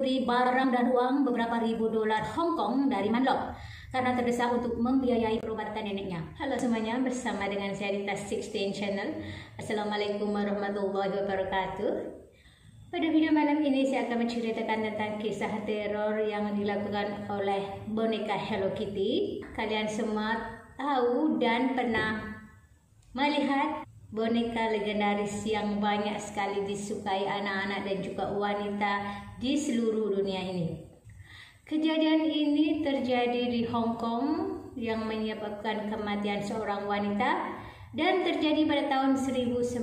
barang dan uang beberapa ribu dolar Hong Kong dari Manlok karena terdesak untuk membiayai perubatan neneknya. Halo semuanya, bersama dengan saya di Tas 16 Channel. Assalamualaikum warahmatullahi wabarakatuh. Pada video malam ini saya akan menceritakan tentang kisah teror yang dilakukan oleh boneka Hello Kitty. Kalian semua tahu dan pernah melihat boneka legendaris yang banyak sekali disukai anak-anak dan juga wanita di seluruh dunia ini. Kejadian ini terjadi di Hong Kong yang menyebabkan kematian seorang wanita dan terjadi pada tahun 1999.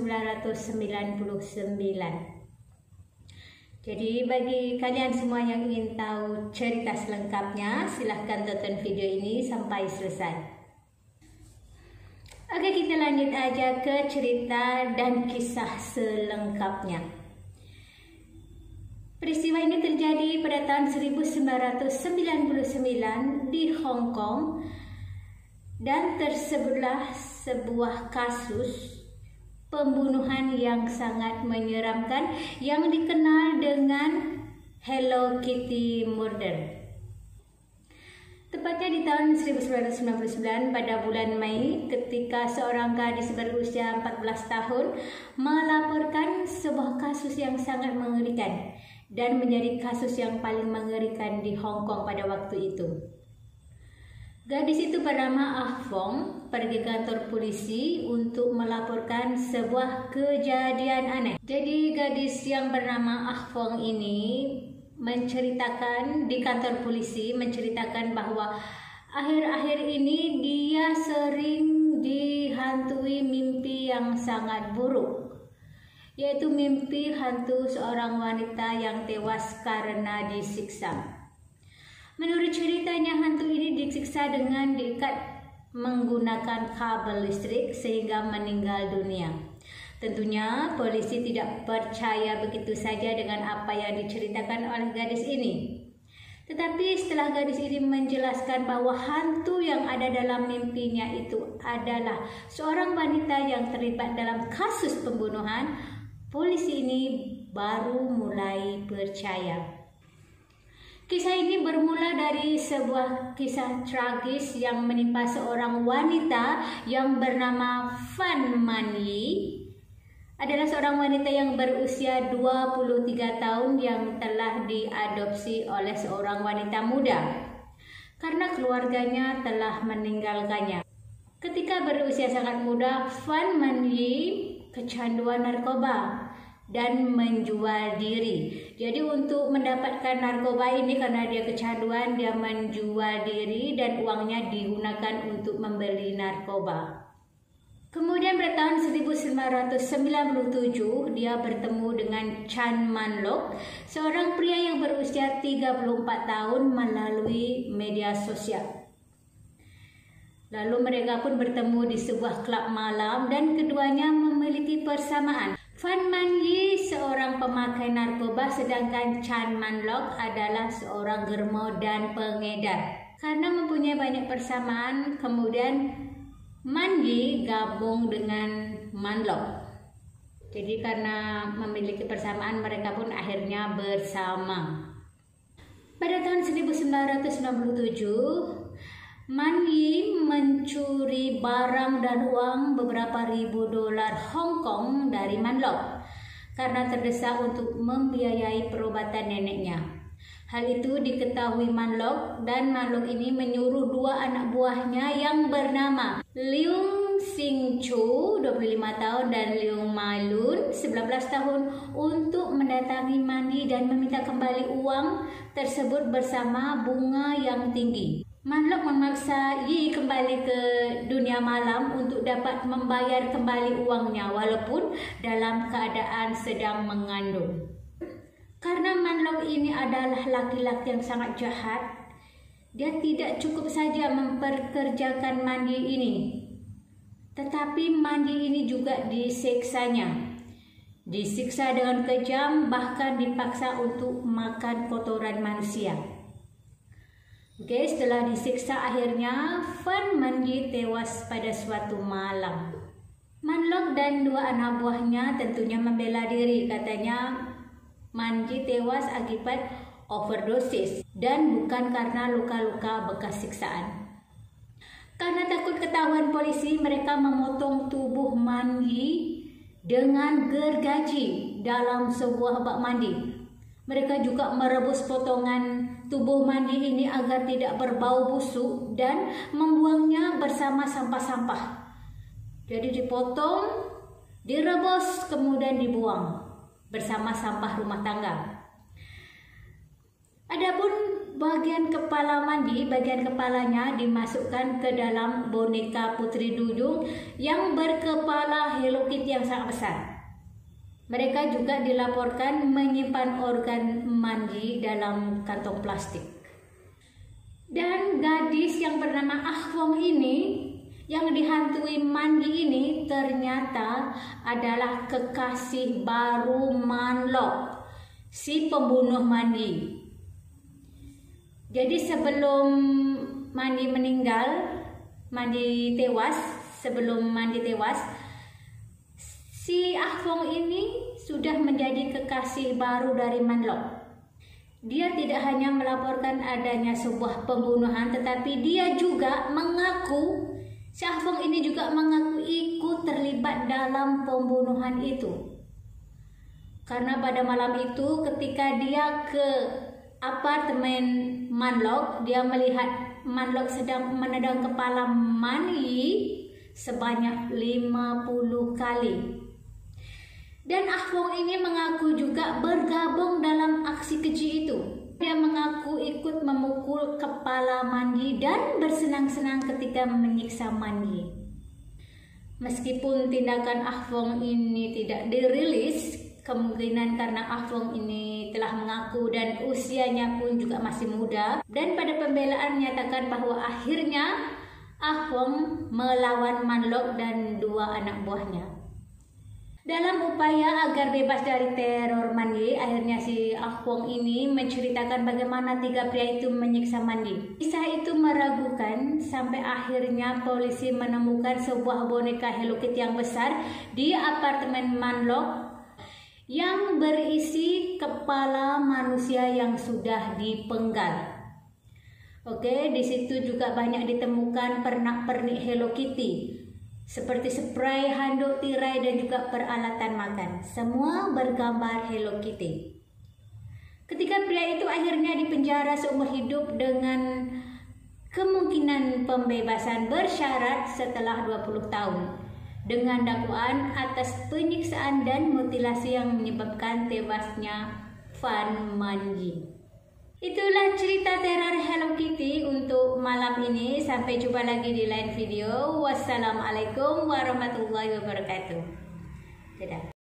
Jadi bagi kalian semua yang ingin tahu cerita selengkapnya, silahkan tonton video ini sampai selesai. Oke, kita lanjut aja ke cerita dan kisah selengkapnya. Peristiwa ini terjadi pada tahun 1999 di Hong Kong dan tersebutlah sebuah kasus pembunuhan yang sangat menyeramkan yang dikenal dengan Hello Kitty Murder. Tepatnya di tahun 1999 pada bulan Mei, ketika seorang gadis berusia 14 tahun melaporkan sebuah kasus yang sangat mengerikan dan menjadi kasus yang paling mengerikan di Hong Kong pada waktu itu. Gadis itu bernama Ah Fong pergi ke kantor polisi untuk melaporkan sebuah kejadian aneh. Jadi gadis yang bernama Ah Fong ini menceritakan di kantor polisi, menceritakan bahwa akhir-akhir ini dia sering dihantui mimpi yang sangat buruk, yaitu mimpi hantu seorang wanita yang tewas karena disiksa. Menurut ceritanya, hantu ini disiksa dengan diikat menggunakan kabel listrik sehingga meninggal dunia. Tentunya polisi tidak percaya begitu saja dengan apa yang diceritakan oleh gadis ini. Tetapi setelah gadis ini menjelaskan bahwa hantu yang ada dalam mimpinya itu adalah seorang wanita yang terlibat dalam kasus pembunuhan, polisi ini baru mulai percaya. Kisah ini bermula dari sebuah kisah tragis yang menimpa seorang wanita yang bernama Fan Man Yi. Adalah seorang wanita yang berusia 23 tahun yang telah diadopsi oleh seorang wanita muda karena keluarganya telah meninggalkannya. Ketika berusia sangat muda, Fan Man Yi kecanduan narkoba dan menjual diri. Jadi untuk mendapatkan narkoba ini, karena dia kecanduan, dia menjual diri dan uangnya digunakan untuk membeli narkoba. Kemudian pada tahun 1997 dia bertemu dengan Chan Man Lok, seorang pria yang berusia 34 tahun melalui media sosial. Lalu mereka pun bertemu di sebuah klub malam dan keduanya memiliki persamaan. Fan Man Yi seorang pemakai narkoba sedangkan Chan Man Lok adalah seorang germo dan pengedar. Karena mempunyai banyak persamaan, kemudian Man Yi gabung dengan Man Lok. Jadi karena memiliki persamaan, mereka pun akhirnya bersama. Pada tahun 1997, Man Yi mencuri barang dan uang beberapa ribu dolar Hong Kong dari Man Lok karena terdesak untuk membiayai perubatan neneknya. Hal itu diketahui Man Lok dan Man Lok ini menyuruh dua anak buahnya yang bernama Leung Sing Chu 25 tahun dan Leung Ma Lun 19 tahun untuk mendatangi Man Yi dan meminta kembali uang tersebut bersama bunga yang tinggi. Man Lok memaksa Yi kembali ke dunia malam untuk dapat membayar kembali uangnya walaupun dalam keadaan sedang mengandung. Karena Man Lok ini adalah laki-laki yang sangat jahat, dia tidak cukup saja memperkerjakan Man Yi ini, tetapi Man Yi ini juga disiksanya. Disiksa dengan kejam, bahkan dipaksa untuk makan kotoran manusia. Oke, setelah disiksa akhirnya Fan Man Yi tewas pada suatu malam. Man Lok dan dua anak buahnya tentunya membela diri. Katanya Man Yi tewas akibat overdosis dan bukan karena luka-luka bekas siksaan. Karena takut ketahuan polisi, mereka memotong tubuh Mangi dengan gergaji dalam sebuah bak mandi. Mereka juga merebus potongan tubuh Mandi ini agar tidak berbau busuk dan membuangnya bersama sampah-sampah. Jadi dipotong, direbus, kemudian dibuang bersama sampah rumah tangga. Adapun bagian kepala Mandi, bagian kepalanya dimasukkan ke dalam boneka Putri Duyung yang berkepala Hello Kitty yang sangat besar. Mereka juga dilaporkan menyimpan organ Mandi dalam kantong plastik. Dan gadis yang bernama Ah Wong ini, yang dihantui Mandi ini, ternyata adalah kekasih baru Man Lok, si pembunuh Mandi. Jadi sebelum Mandi meninggal, sebelum Mandi tewas, si Ah Wong ini sudah menjadi kekasih baru dari Man Lok. Dia tidak hanya melaporkan adanya sebuah pembunuhan, tetapi dia juga mengaku, si Ah Wong ini juga mengaku ikut terlibat dalam pembunuhan itu. Karena pada malam itu ketika dia ke apartemen Man Lok, dia melihat Man Lok sedang menendang kepala Mani sebanyak 50 kali. Dan Ah Wong ini mengaku juga bergabung dalam aksi keji itu. Dia mengaku ikut memukul kepala Mandi dan bersenang-senang ketika menyiksa Mandi. Meskipun tindakan Ah Wong ini tidak dirilis, kemungkinan karena Ah Wong ini telah mengaku dan usianya pun juga masih muda, dan pada pembelaan menyatakan bahwa akhirnya Ah Wong melawan Man Lok dan 2 anak buahnya. Dalam upaya agar bebas dari teror Mandi, akhirnya si Ah Wong ini menceritakan bagaimana 3 pria itu menyiksa Mandi. Kisah itu meragukan sampai akhirnya polisi menemukan sebuah boneka Hello Kitty yang besar di apartemen Man Lok yang berisi kepala manusia yang sudah dipenggal. Oke, di situ juga banyak ditemukan pernak-pernik Hello Kitty, seperti spray, handuk, tirai, dan juga peralatan makan. Semua bergambar Hello Kitty. Ketika pria itu akhirnya dipenjara seumur hidup dengan kemungkinan pembebasan bersyarat setelah 20 tahun. Dengan dakwaan atas penyiksaan dan mutilasi yang menyebabkan tewasnya Fan Manji. Itulah cerita teror Hello Kitty untuk malam ini. Sampai jumpa lagi di lain video. Wassalamualaikum warahmatullahi wabarakatuh. Dadah.